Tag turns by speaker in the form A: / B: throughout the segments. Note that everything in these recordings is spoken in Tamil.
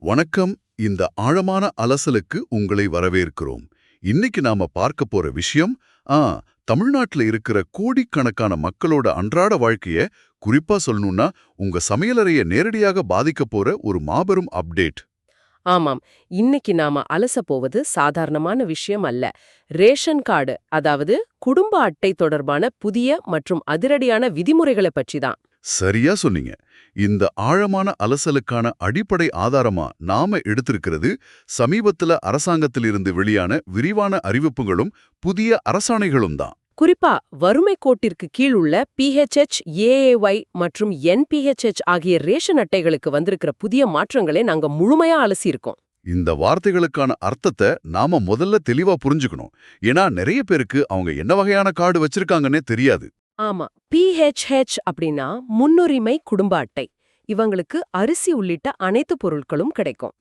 A: வணக்கம். இந்த ஆழமான அலசலுக்கு உங்களை வரவேற்கிறோம். இன்னைக்கு நாம பார்க்க போற விஷயம் தமிழ்நாட்டுல இருக்கிற கோடிக்கணக்கான மக்களோட அன்றாட வாழ்க்கைய குறிப்பா சொல்லணும்னா உங்க சமையலறைய நேரடியாக பாதிக்க போற ஒரு மாபெரும் அப்டேட்.
B: ஆமாம். இன்னைக்கு நாம அலசப் போவது சாதாரணமான விஷயம் அல்ல. ரேஷன் கார்டு, அதாவது குடும்ப அட்டை தொடர்பான புதிய மற்றும் அதிரடியான விதிமுறைகளை பற்றி தான்.
A: சரியா சொன்னீங்க. இந்த ஆழமான அலசலுக்கான அடிப்படை ஆதாரமா நாம எடுத்திருக்கிறது சமீபத்துல அரசாங்கத்திலிருந்து வெளியான விரிவான அறிவிப்புகளும் புதிய அரசாணைகளும் தான்.
B: குறிப்பா வறுமை கோட்டிற்கு கீழ் உள்ள PHH, AAY மற்றும் NPHH ஆகிய ரேஷன் அட்டைகளுக்கு வந்திருக்கிற புதிய மாற்றங்களை நாங்க முழுமையா அலசியிருக்கோம்.
A: இந்த வார்த்தைகளுக்கான அர்த்தத்தை நாம முதல்ல தெளிவா புரிஞ்சுக்கணும். ஏன்னா நிறைய பேருக்கு அவங்க என்ன வகையான கார்டு வச்சிருக்காங்கன்னே தெரியாது.
B: ஆமா, PHH அப்படின்னா முன்னுரிமை குடும்ப அட்டை. இவங்களுக்கு அரிசி உள்ளிட்ட அனைத்து பொருட்களும் கிடைக்கும்.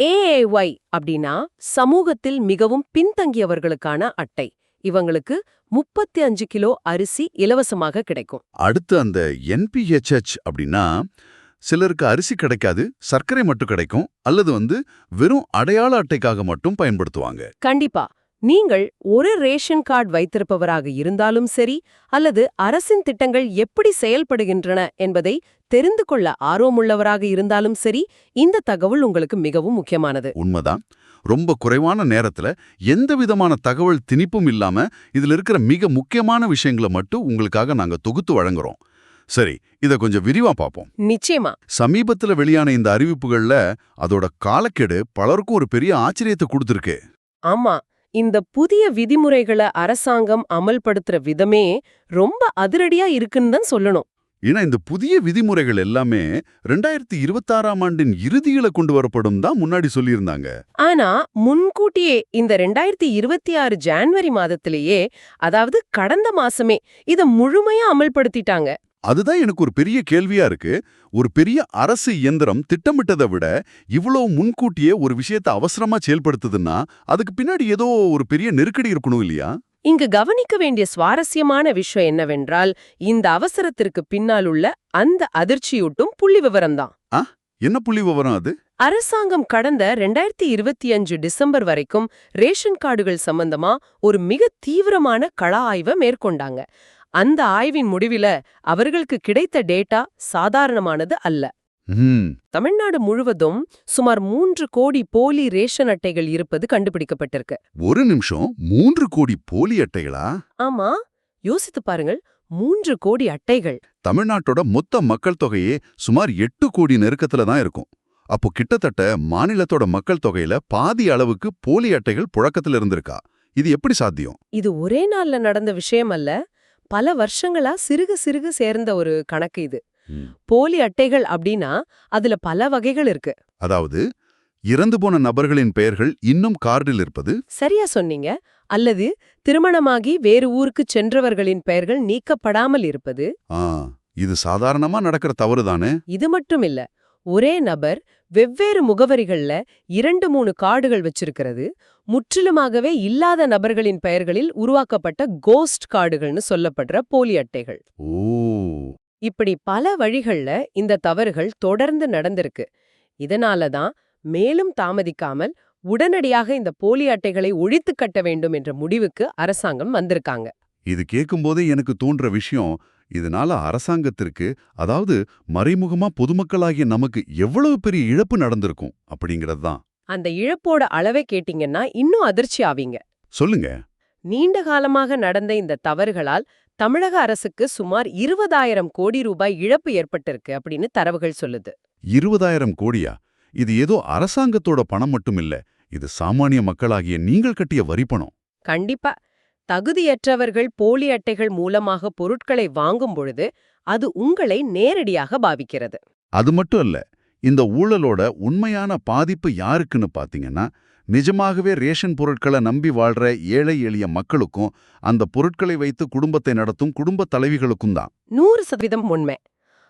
B: AAY அப்படின்னா சமூகத்தில் மிகவும் பின்தங்கியவர்களுக்கான அட்டை. இவங்களுக்கு 35 கிலோ அரிசி இலவசமாக கிடைக்கும்.
A: அடுத்து அந்த NPHH அப்படின்னா சிலருக்கு அரிசி கிடைக்காது, சர்க்கரை மட்டும் கிடைக்கும், அல்லது வெறும் அடையாள அட்டைக்காக மட்டும் பயன்படுத்துவாங்க.
B: கண்டிப்பா. நீங்கள் ஒரு ரேஷன் கார்டு வைத்திருப்பவராக இருந்தாலும் சரி, அல்லது அரசின் திட்டங்கள் எப்படி செயல்படுகின்றன என்பதை தெரிந்து கொள்ள ஆர்வமுள்ளவராக இருந்தாலும் சரி, இந்த தகவல் உங்களுக்கு மிகவும் முக்கியமானது.
A: உண்மைதான். ரொம்ப குறைவான நேரத்துல எந்த விதமான தகவல் திணிப்பும் இல்லாம இதுல இருக்கிற மிக முக்கியமான விஷயங்களை மட்டும் உங்களுக்காக நாங்க தொகுத்து வழங்குறோம். சரி, இத கொஞ்சம் விரிவா பார்ப்போம்.
B: நிச்சயமா.
A: சமீபத்துல வெளியான இந்த அறிவிப்புகள்ல அதோட காலக்கெடு பலருக்கும் ஒரு பெரிய ஆச்சரியத்தை கொடுத்திருக்கு.
B: ஆமா, இந்த புதிய விதிமுறைகளை அரசாங்கம் அமல்படுத்துற விதமே ரொம்ப அதிரடியா இருக்குன்னு தான் சொல்லணும்.
A: ஏன்னா இந்த புதிய விதிமுறைகள் எல்லாமே 2026ஆம் ஆண்டின் இறுதியில கொண்டு வரப்படும் தான் முன்னாடி சொல்லியிருந்தாங்க.
B: ஆனா முன்கூட்டியே இந்த 2026 ஜான்வரி மாதத்திலேயே, அதாவது கடந்த மாசமே இத முழுமையா அமல்படுத்திட்டாங்க.
A: அதுதான் எனக்கு ஒரு பெரிய கேள்வியா இருக்கு. ஒரு பெரிய அரசு இயந்திரம் திட்டமிட்டதை விட இவ்வளவு முன்கூட்டியே ஒரு விஷயத்தை அவசரமா செயல்படுத்துதுன்னா அதுக்கு பின்னாடி ஏதோ ஒரு பெரிய நெருக்கடி இருக்கணும் இல்லையா?
B: இங்கு கவனிக்க வேண்டிய சுவாரஸ்யமான விஷயம் என்னவென்றால், இந்த அவசரத்திற்கு பின்னால் உள்ள அந்த அதிர்ச்சியூட்டும் புள்ளி விவரம்தான்.
A: என்ன புள்ளி விவரம் அது?
B: அரசாங்கம் கடந்த 2025 டிசம்பர் வரைக்கும் ரேஷன் கார்டுகள் சம்பந்தமா ஒரு மிக தீவிரமான கள ஆய்வை மேற்கொண்டாங்க. அந்த ஆய்வின் முடிவில அவர்களுக்கு கிடைத்த டேட்டா சாதாரணமானது அல்ல. தமிழ்நாடு முழுவதும் சுமார் 3 கோடி போலி ரேஷன் அட்டைகள் இருப்பது கண்டுபிடிக்கப்பட்டிருக்கு.
A: ஒரு நிமிஷம், 3 கோடி போலி அட்டைகளா?
B: ஆமா, யோசித்து பாருங்கள். 3 கோடி அட்டைகள்.
A: தமிழ்நாட்டோட மொத்த மக்கள் தொகையே சுமார் 8 கோடி நெருக்கத்துல தான் இருக்கும். அப்போ கிட்டத்தட்ட மாநிலத்தோட மக்கள் தொகையில பாதி அளவுக்கு போலி அட்டைகள் புழக்கத்துல இருந்திருக்கா? இது எப்படி சாத்தியம்?
B: இது ஒரே நாள்ல நடந்த விஷயம் அல்ல. பல வருஷங்களா சிறுக சிறுக சேர்ந்த ஒரு கணக்கு இது. போலி அட்டைகள் அப்படின்னா அதுல பல வகைகள் இருக்கு.
A: அதாவது இறந்து போன நபர்களின் பெயர்கள் இன்னும் கார்டில் இருப்பது.
B: சரியா சொன்னீங்க. அல்லது திருமணமாகி வேறு ஊருக்கு சென்றவர்களின் பெயர்கள் நீக்கப்படாமல் இருப்பது.
A: இது சாதாரணமா நடக்கிற தவறுதானே?
B: இது மட்டும் இல்ல, ஒரே நபர் வெவ்வேறு முகவரிகள்ல 2-3 கார்டுகள் வச்சிருக்கிறது. முற்றிலுமாகவே இல்லாத நபர்களின் பெயர்களில் உருவாக்கப்பட்ட கோஸ்ட் கார்டுகள்னு சொல்லப்படுற போலி அட்டைகள். இப்படி பல வழிகள்ல இந்த தவறுகள் தொடர்ந்து நடந்திருக்கு. இதனாலதான் மேலும் தாமதிக்காமல் உடனடியாக இந்த போலி அட்டைகளை ஒழித்து கட்ட வேண்டும் என்ற முடிவுக்கு அரசாங்கம் வந்திருக்காங்க.
A: இது கேட்கும்போதே எனக்கு தோன்ற விஷயம், இதனால அரசாங்கத்திற்கு, அதாவது மறைமுகமா பொதுமக்களாகிய நமக்கு எவ்வளவு பெரிய இழப்பு நடந்திருக்கும் அப்படிங்கிறது தான்.
B: அந்த இழப்போட அளவை கேட்டீங்கன்னா இன்னும் அதிர்ச்சி ஆவீங்க.
A: சொல்லுங்க.
B: நீண்ட காலமாக நடந்த இந்த தவறுகளால் தமிழக அரசுக்கு சுமார் 20,000 கோடி ரூபாய் இழப்பு ஏற்பட்டிருக்கு அப்படின்னு தரவுகள் சொல்லுது.
A: 20,000 கோடியா? இது ஏதோ அரசாங்கத்தோட பணம் மட்டும் இல்ல, இது சாமானிய மக்களாகிய நீங்கள் கட்டிய வரி பணம்.
B: கண்டிப்பா. தகுதியற்றவர்கள் போலி அட்டைகள் மூலமாக பொருட்களை வாங்கும் பொழுது அது உங்களை நேரடியாக பாதிக்கிறது.
A: அது மட்டும் இல்ல, இந்த ஊழலோட உண்மையான பாதிப்பு யாருக்குன்னு பாத்தீங்கன்னா, நிஜமாகவே ரேஷன் பொருட்களை நம்பி வாழ்ற ஏழை எளிய மக்களுக்கும் அந்த பொருட்களை வைத்து குடும்பத்தை நடத்தும் குடும்ப தலைவிகளுக்கும் தான்.
B: 100% உண்மை.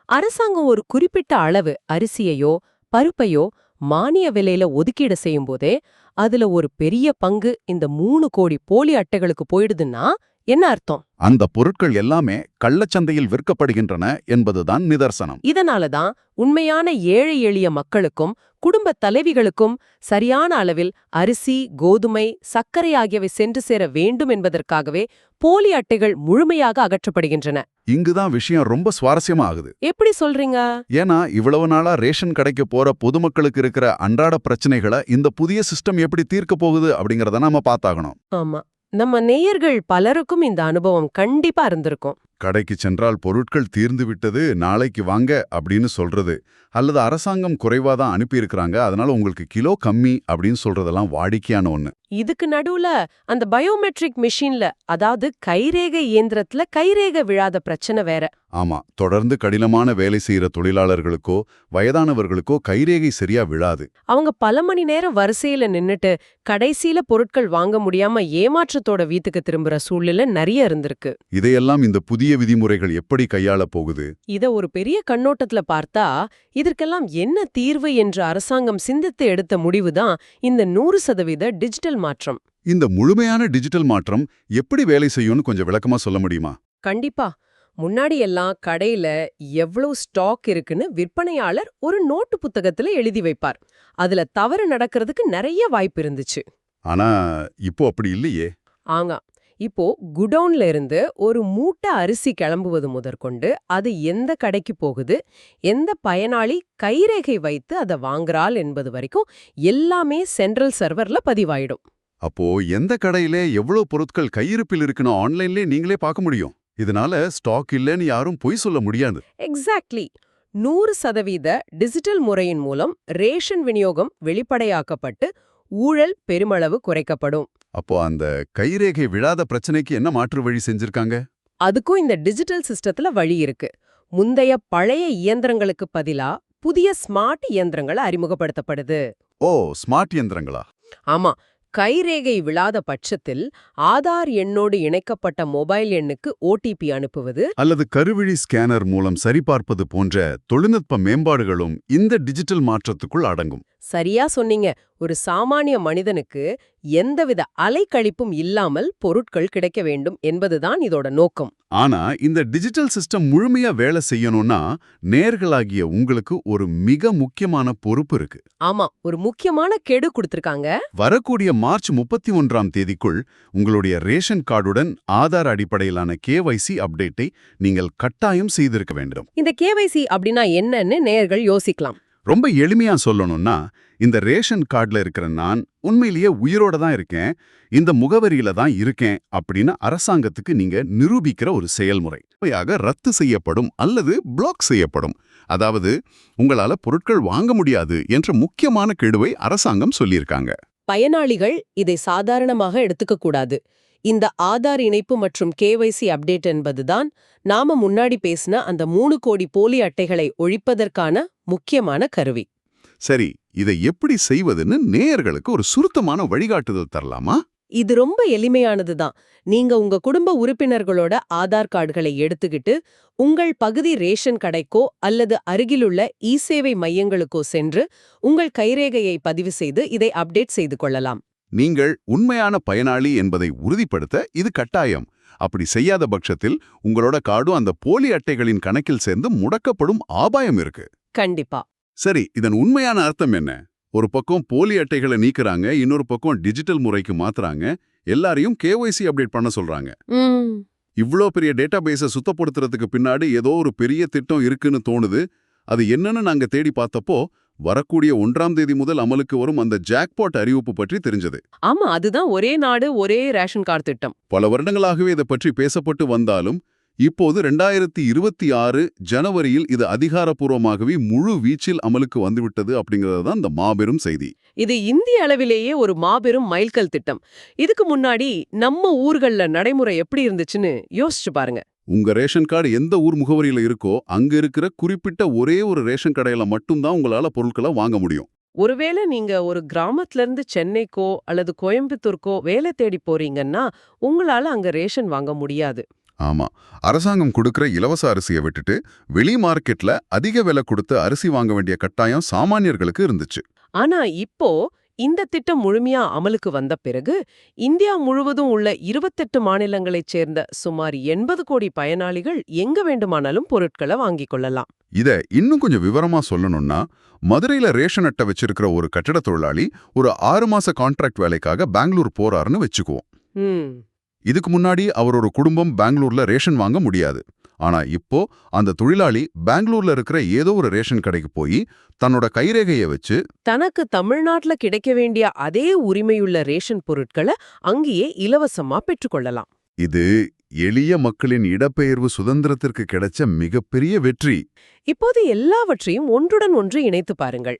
B: அரசாங்கம் ஒரு குறிப்பிட்ட அளவு அரிசியையோ பருப்பையோ மானிய விலையில ஒதுக்கீடு செய்யும் போதே அதுல ஒரு பெரிய பங்கு இந்த 3 கோடி போலி அட்டைகளுக்கு போயிடுதுன்னா என்ன அர்த்தம்?
C: அந்த பொருட்கள் எல்லாமே கள்ளச்சந்தையில் விற்கப்படுகின்றன என்பதுதான் நிதர்சனம்.
B: இதனால தான் உண்மையான ஏழை எளிய மக்களுக்கும் குடும்ப தலைவிகளுக்கும் சரியான அளவில் அரிசி, கோதுமை, சர்க்கரை ஆகியவை சென்று சேர வேண்டும் என்பதற்காகவே போலி அட்டைகள் முழுமையாக அகற்றப்படுகின்றன.
C: இங்குதான் விஷயம் ரொம்ப சுவாரஸ்யமா ஆகுது.
B: எப்படி சொல்றீங்க?
C: ஏன்னா இவ்வளவு நாளா ரேஷன் கடைக்கு போற பொதுமக்களுக்கு இருக்கிற அன்றாட பிரச்சனைகளை இந்த புதிய சிஸ்டம் எப்படி தீர்க்க போகுது அப்படிங்கறத நாம பார்த்தாகணும்.
B: ஆமா, நம்ம நேயர்கள் பலருக்கும் இந்த அனுபவம் கண்டிப்பா இருந்திருக்கும்.
A: கடைக்கு சென்றால் பொருட்கள் தீர்ந்து விட்டது, நாளைக்கு வாங்க அப்படின்னு சொல்றது, அல்லது அரசாங்கம் குறைவா தான் அனுப்பியிருக்கிறாங்க, அதனால உங்களுக்கு கிலோ கம்மி அப்படின்னு சொல்றதெல்லாம் வாடிக்கையான ஒண்ணு.
B: இதுக்கு நடுவுல அந்த பயோமெட்ரிக் மிஷின்ல, அதாவது கைரேகை இயந்திரத்துல கைரேகை விழாத பிரச்சனை வேற.
A: ஆமா, தொடர்ந்து கடினமான வேலை செய்யற தொழிலாளர்களுக்கோ வயதானவர்களுக்கோ கைரேகை சரியா விழாது.
B: அவங்க பல மணி நேரம் வரிசையில நின்னுட்டு கடைசியில பொருட்கள் வாங்க முடியாம ஏமாற்றத்தோட வீட்டுக்கு திரும்புற சூழ்நிலை நிறைய இருந்திருக்கு.
A: இதையெல்லாம் இந்த புதிய விதிமுறைகள் எப்படி கையாள போகுது?
B: இத ஒரு பெரிய கண்ணோட்டத்துல பார்த்தா இதற்கெல்லாம் என்ன தீர்வு என்று அரசாங்கம் சிந்தித்து எடுத்த முடிவுதான் இந்த 100% டிஜிட்டல் மாற்றம்.
A: இந்த முழுமையான டிஜிட்டல் மாற்றம் எப்படி வேலை செய்யும்னு கொஞ்சம் விளக்கமா சொல்ல முடியுமா?
B: கண்டிப்பா. முன்னாடி எல்லாம் கடையில எவ்வளவு ஸ்டாக் இருக்குன்னு விற்பனையாளர் ஒரு நோட்டு புத்தகத்துல எழுதி வைப்பார். அதுல தவறு நடக்கிறதுக்கு நிறைய வாய்ப்பு இருந்துச்சு.
A: ஆனா இப்போ அப்படி இல்லையே.
B: ஆங்க, இப்போ குடவுன்ல இருந்து ஒரு மூட்டை அரிசி கிளம்புவது முதற்கொண்டு அது எந்த கடைக்கு போகுது, எந்த பயனாளி கைரேகை வைத்து அதை வாங்குறாள் என்பது வரைக்கும் எல்லாமே சென்ட்ரல் சர்வர்ல பதிவாயிடும்.
A: அப்போ எந்த கடையில எவ்வளவு பொருட்கள் கையிருப்பில் இருக்குன்னு ஆன்லைன்லயே நீங்களே பார்க்க முடியும். இதனால ஸ்டாக் இல்லைன்னு யாரும் பொய் சொல்ல முடியாது.
B: எக்ஸாக்ட்லி. 100% டிஜிட்டல் முறையின் மூலம் ரேஷன் விநியோகம் வெளிப்படையாக்கப்பட்டு ஊழல் பெருமளவு குறைக்கப்படும்.
A: அப்போ அந்த கைரேகை விழாத பிரச்சனைக்கு என்ன மாற்று வழி செஞ்சிருக்காங்க?
B: அதுக்கும் இந்த டிஜிட்டல் சிஸ்டத்துல வழி இருக்கு. முந்தைய பழைய இயந்திரங்களுக்கு பதிலா புதிய ஸ்மார்ட் இயந்திரங்கள் அறிமுகப்படுத்தப்படுது.
A: ஓ, ஸ்மார்ட் இயந்திரங்களா?
B: ஆமா, கைரேகை விழாத பட்சத்தில் ஆதார் எண்ணோடு இணைக்கப்பட்ட மொபைல் எண்ணுக்கு ஓடிபி அனுப்புவது
A: அல்லது கருவிழி ஸ்கேனர் மூலம் சரிபார்ப்பது போன்ற தொழில்நுட்ப மேம்பாடுகளும் இந்த டிஜிட்டல் மாற்றத்துக்குள் அடங்கும்.
B: சரியா சொன்னீங்க. ஒரு சாமானிய மனிதனுக்கு எந்தவித அலைக்கழிப்பும் இல்லாமல் பொருட்கள் கிடைக்க வேண்டும் என்பதுதான் இதோட நோக்கம்.
A: ஆனா இந்த டிஜிட்டல் சிஸ்டம் முழுமையா வேலை செய்யணும்னா நேயர்களாகிய உங்களுக்கு ஒரு மிக முக்கியமான பொறுப்பு இருக்கு.
B: ஆமா, ஒரு முக்கியமான கெடு கொடுத்திருக்காங்க.
A: வரக்கூடிய மார்ச் 31ஆம் தேதிக்குள் உங்களுடைய ரேஷன் கார்டுடன் ஆதார் அடிப்படையிலான KYC அப்டேட்டை நீங்கள் கட்டாயம் செய்திருக்க வேண்டும்.
B: இந்த KYC அப்படின்னா என்னன்னு நேயர்கள் யோசிக்கலாம்.
A: ரொம்ப எளிமையா சொல்லணும்னா, இந்த ரேஷன் கார்டுல இருக்கிற நான் உண்மையிலேயே உயிரோட தான் இருக்கேன், இந்த முகவரியில தான் இருக்கேன் அப்படின்னு அரசாங்கத்துக்கு நீங்க நிரூபிக்கிற ஒரு செயல்முறை. உண்மையாக ரத்து செய்யப்படும் அல்லது பிளாக் செய்யப்படும். அதாவது உங்களால பொருட்கள் வாங்க முடியாது என்ற முக்கியமான கெடுவை அரசாங்கம் சொல்லியிருக்காங்க.
B: பயனாளிகள் இதை சாதாரணமாக எடுத்துக்க கூடாது. இந்த ஆதார் இணைப்பு மற்றும் KYC அப்டேட் என்பதுதான் நாம முன்னாடி பேசின அந்த 3 கோடி போலி அட்டைகளை ஒழிப்பதற்கான முக்கியமான கருவி.
A: சரி, இதை எப்படி செய்வதுன்னு நேயர்களுக்கு ஒரு சுருக்கமான வழிகாட்டுதல் தரலாமா?
B: இது ரொம்ப எளிமையானதுதான். நீங்க உங்க குடும்ப உறுப்பினர்களோட ஆதார் கார்டுகளை எடுத்துக்கிட்டு உங்கள் பகுதி ரேஷன் கடைக்கோ அல்லது அருகிலுள்ள இ-சேவை மையங்களுக்கோ சென்று உங்கள் கைரேகையை பதிவு செய்து இதை அப்டேட் செய்து கொள்ளலாம்.
A: நீங்கள் உண்மையான பயனாளி என்பதை உறுதிப்படுத்த இது கட்டாயம். அப்படி செய்யாத பட்சத்தில் உங்களோட கார்டும் அந்த போலி அட்டைகளின் கணக்கில் சேர்ந்து முடக்கப்படும் ஆபாயம் இருக்கு.
B: கண்டிப்பா.
A: சரி, இதன் உண்மையான அர்த்தம் என்ன? ஒரு பக்கம் போலி அட்டைகளை நீக்குறாங்க, இன்னொரு பக்கம் டிஜிட்டல் முறைக்கு மாத்துறாங்க, எல்லாரையும் KYC அப்டேட் பண்ண சொல்றாங்க. இவ்ளோ பெரிய டேட்டாபேஸை சுத்தப்படுத்துறதுக்கு பின்னாடி ஏதோ ஒரு பெரிய திட்டம் இருக்குன்னு தோணுது. அது என்னன்னு நாங்க தேடி பார்த்தப்போ வரக்கூடிய 1ஆம் தேதி முதல் அமலுக்கு வரும் அந்த ஜாக்பாட் அறிவிப்பு பற்றி தெரிஞ்சது.
B: ஆமா, அதுதான் ஒரே நாடு ஒரே ரேஷன் கார்டு திட்டம்.
A: பல வருடங்களாகவே இதை பற்றி பேசப்பட்டு வந்தாலும் இப்போது 2026 ஜனவரியில் இது அதிகாரப்பூர்வமாகவே முழு வீச்சில் அமலுக்கு வந்துவிட்டது அப்படிங்கிறது தான் இந்த மாபெரும் செய்தி.
B: இது இந்திய அளவிலேயே ஒரு மாபெரும் மைல்கல் திட்டம். இதுக்கு முன்னாடி நம்ம ஊர்கள்ல நடைமுறை எப்படி இருந்துச்சுன்னு யோசிச்சு பாருங்க.
A: உங்க ரேஷன் கார்டு எந்த ஊர் முகவரியில இருக்கோ அங்க இருக்கிற குறிப்பிட்ட ஒரே ஒரு ரேஷன் கடையில மட்டும்தான் உங்களால பொருட்களை வாங்க முடியும்.
B: ஒருவேளை நீங்க ஒரு கிராமத்துல இருந்து சென்னைக்கோ அல்லது கோயம்புத்தூருக்கோ வேலை தேடி போறீங்கன்னா உங்களால அங்க ரேஷன் வாங்க முடியாது.
A: ஆமா, அரசாங்கம் கொடுக்கிற இலவச அரிசியை விட்டுட்டு வெளி மார்க்கெட்ல அதிக விலை கொடுத்து அரிசி வாங்க வேண்டிய கட்டாயம் சாமானியர்களுக்கு இருந்துச்சு.
B: ஆனா இப்போ இந்த திட்டம் முழுமையா அமலுக்கு வந்த பிறகு இந்தியா முழுவதும் உள்ள 28 மாநிலங்களைச் சேர்ந்த சுமார் 80 கோடி பயனாளிகள் எங்க வேண்டுமானாலும் பொருட்களை வாங்கிக் கொள்ளலாம்.
C: இத இன்னும் கொஞ்சம் விவரமா சொல்லணும்னா, மதுரையில ரேஷன் அட்டை வச்சிருக்கிற ஒரு கட்டட தொழிலாளி ஒரு 6 மாச கான்ட்ராக்ட் வேலைக்காக பெங்களூர் போறாருன்னு வச்சுக்குவோம்.
B: ம்
C: இதுக்கு முன்னாடி அவரோட குடும்பம் பெங்களூர்ல ரேஷன் வாங்க முடியாது. ஆனா இப்போ அந்த தொழிலாளி பெங்களூர்ல இருக்கிற ஏதோ ஒரு ரேஷன் கடைக்கு போய் தன்னோட கைரேகையை வச்சு
B: தனக்கு தமிழ்நாட்டுல கிடைக்க வேண்டிய அதே உரிமையுள்ள ரேஷன் பொருட்களை அங்கேயே இலவசமா பெற்றுக்கொள்ளலாம்.
C: இது எளிய மக்களின் இடப்பெயர்வு சுதந்திரத்திற்கு கிடைச்ச மிகப்பெரிய வெற்றி.
B: இப்போது எல்லாவற்றையும் ஒன்றுடன் ஒன்று இணைத்து பாருங்கள்.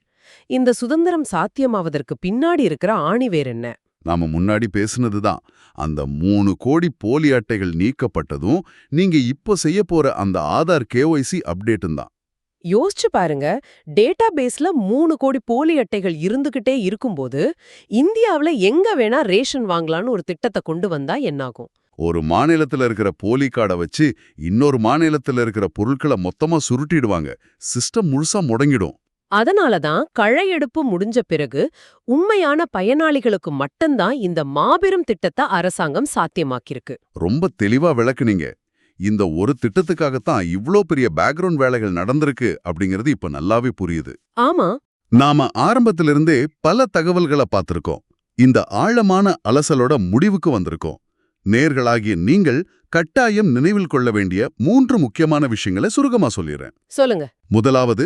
B: இந்த சுதந்திரம் சாத்தியமாவதற்கு பின்னாடி இருக்கிற ஆணிவேர் என்ன?
C: நாம முன்னாடி பேசுனதுதான். அந்த 3 கோடி போலி அட்டைகள் நீக்கப்பட்டதும் நீங்க இப்போ செய்ய போற அந்த ஆதார் KYC அப்டேட்டும் தான்.
B: யோசிச்சு பாருங்க, டேட்டா பேஸ்ல 3 கோடி போலி அட்டைகள் இருந்துகிட்டே இருக்கும்போது இந்தியாவுல எங்க வேணா ரேஷன் வாங்கலான்னு ஒரு திட்டத்தை கொண்டு வந்தா என்னாகும்?
C: ஒரு மாநிலத்துல இருக்கிற போலி கார்டை வச்சு இன்னொரு மாநிலத்துல இருக்கிற பொருட்களை மொத்தமா சுருட்டிடுவாங்க. சிஸ்டம் முழுசா முடங்கிடும்.
B: அதனாலதான் கழையெடுப்பு முடிஞ்ச பிறகு உண்மையான பயனாளிகளுக்கு மட்டும்தான் இந்த மாபெரும் திட்டத்தை அரசாங்கம் சாத்தியமாக்கியிருக்கு.
C: ரொம்ப தெளிவா விளக்குனீங்க. இந்த ஒரு திட்டத்துக்காகத்தான் இவ்ளோ பெரிய பேக்ரவுண்ட் வேலைகள் நடந்திருக்கு அப்படிங்கிறது இப்ப நல்லாவே புரியுது.
B: ஆமா,
C: நாம ஆரம்பத்திலிருந்தே பல தகவல்களை பார்த்திருக்கோம். இந்த ஆழமான அலசலோட முடிவுக்கு வந்திருக்கோம். நேர்களாகிய நீங்கள் கட்டாயம் நினைவில் கொள்ள வேண்டிய 3 முக்கியமான விஷயங்களை சுருக்கமா சொல்லிடுறேன்.
B: சொல்லுங்க.
C: முதலாவது,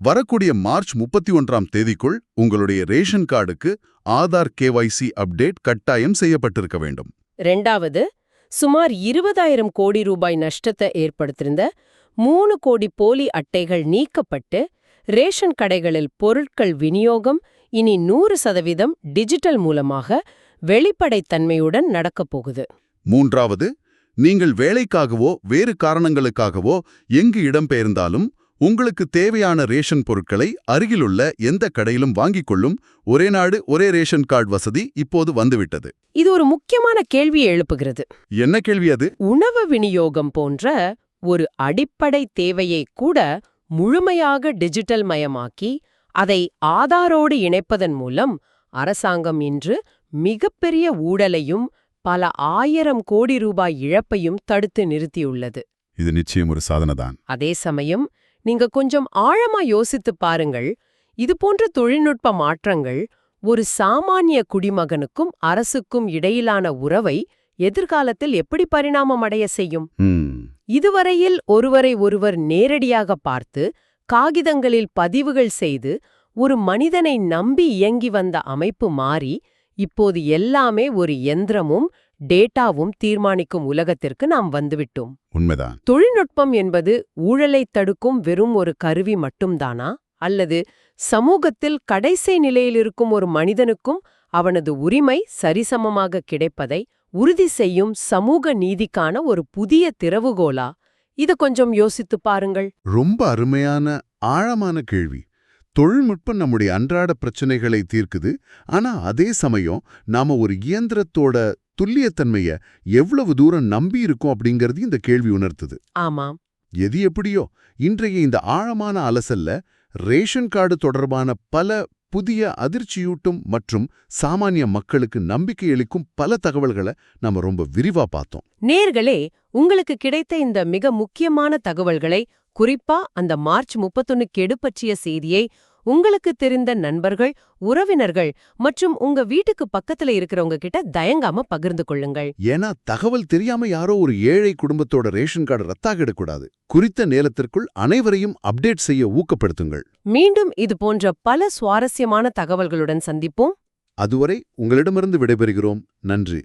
C: வரக்கூடிய மார்ச் 31ஆம் தேதிக்குள் உங்களுடைய ரேஷன் கார்டுக்கு ஆதார் KYC அப்டேட் கட்டாயம் செய்யப்பட்டிருக்க வேண்டும்.
B: ரெண்டாவது, சுமார் 20,000 கோடி ரூபாய் நஷ்டத்தை ஏற்படுத்தியிருந்த 3 கோடி போலி அட்டைகள் நீக்கப்பட்டு ரேஷன் கடைகளில் பொருட்கள் விநியோகம் இனி 100% டிஜிட்டல் மூலமாக வெளிப்படைத்தன்மையுடன் நடக்கப் போகுது.
C: மூன்றாவது, நீங்கள் வேலைக்காகவோ வேறு காரணங்களுக்காகவோ எங்கு இடம்பெயர்ந்தாலும் உங்களுக்கு தேவையான ரேஷன் பொருட்களை அருகிலுள்ள எந்த கடையிலும் வாங்கிக் கொள்ளும் ஒரே நாடு ஒரே ரேஷன் கார்டு வசதி இப்போது வந்துவிட்டது.
B: இது ஒரு முக்கியமான கேள்வியை எழுப்புகிறது.
C: என்ன கேள்வி அது?
B: உணவு விநியோகம் போன்ற ஒரு அடிப்படை தேவையை கூட முழுமையாக டிஜிட்டல் மயமாக்கி அதை ஆதாரோடு இணைப்பதன் மூலம் அரசாங்கம் இன்று மிகப்பெரிய ஊழலையும் பல 1000 கோடி ரூபாய் இழப்பையும் தடுத்து நிறுத்தியுள்ளது.
C: இது நிச்சயம் ஒரு சாதனை தான்.
B: அதே சமயம் நீங்க கொஞ்சம் ஆழமா யோசித்துப் பாருங்கள், இது போன்ற தொழில்நுட்ப மாற்றங்கள் ஒரு சாமானிய குடிமகனுக்கும் அரசுக்கும் இடையிலான உறவை எதிர்காலத்தில் எப்படி பரிணாமமடைய செய்யும்? இதுவரையில் ஒருவரை ஒருவர் நேரடியாக பார்த்து காகிதங்களில் பதிவுகள் செய்து ஒரு மனிதனை நம்பி இயங்கி வந்த அமைப்பு மாறி இப்போது எல்லாமே ஒரு யந்திரமும் டேட்டாவும் தீர்மானிக்கும் உலகத்திற்கு நாம் வந்துவிட்டோம்.
C: உண்மைதான்.
B: தொழில்நுட்பம் என்பது ஊழலைத் தடுக்கும் வெறும் ஒரு கருவி மட்டும்தானா? அல்லது சமூகத்தில் கடைசி நிலையில் இருக்கும் ஒரு மனிதனுக்கும் அவனது உரிமை சரிசமமாக கிடைப்பதை உறுதி செய்யும் சமூக நீதிக்கான ஒரு புதிய திறவுகோலா? இத கொஞ்சம் யோசித்துப் பாருங்கள்.
C: ரொம்ப அருமையான ஆழமான கேள்வி. தொழில்நுட்பம் நம்முடைய அன்றாட பிரச்சனைகளை தீர்க்குது. ஆனா அதே சமயம் நாம ஒரு இயந்திரத்தோட துல்லியத்தன்மைய எவ்வளவு தூரம் நம்பி இருக்கோம் அப்படிங்கிறது இந்த கேள்வி உணர்த்துது.
B: ஆமாம்.
C: எது எப்படியோ இன்றைய இந்த ஆழமான அலசல்ல ரேஷன் கார்டு தொடர்பான பல புதிய அதிர்ச்சியூட்டும் மற்றும் சாமானிய மக்களுக்கு நம்பிக்கை அளிக்கும் பல தகவல்களை நாம ரொம்ப விரிவா பார்த்தோம்.
B: நேர்களே, உங்களுக்கு கிடைத்த இந்த மிக முக்கியமான தகவல்களை, குறிப்பா அந்த மார்ச் 31 கெடு பற்றிய செய்தியை உங்களுக்கு தெரிந்த நண்பர்கள், உறவினர்கள் மற்றும் உங்க வீட்டுக்கு பக்கத்துல இருக்கிறவங்க கிட்ட தயங்காம பகிர்ந்து கொள்ளுங்கள்.
C: ஏன்னா தகவல் தெரியாம யாரோ ஒரு ஏழை குடும்பத்தோட ரேஷன் கார்டு ரத்தாகிடக்கூடாது. குறித்த நேரத்திற்குள் அனைவரையும் அப்டேட் செய்ய ஊக்கப்படுத்துங்கள்.
B: மீண்டும் இது போன்ற பல சுவாரஸ்யமான தகவல்களுடன் சந்திப்போம்.
C: அதுவரை உங்களிடமிருந்து விடைபெறுகிறோம். நன்றி.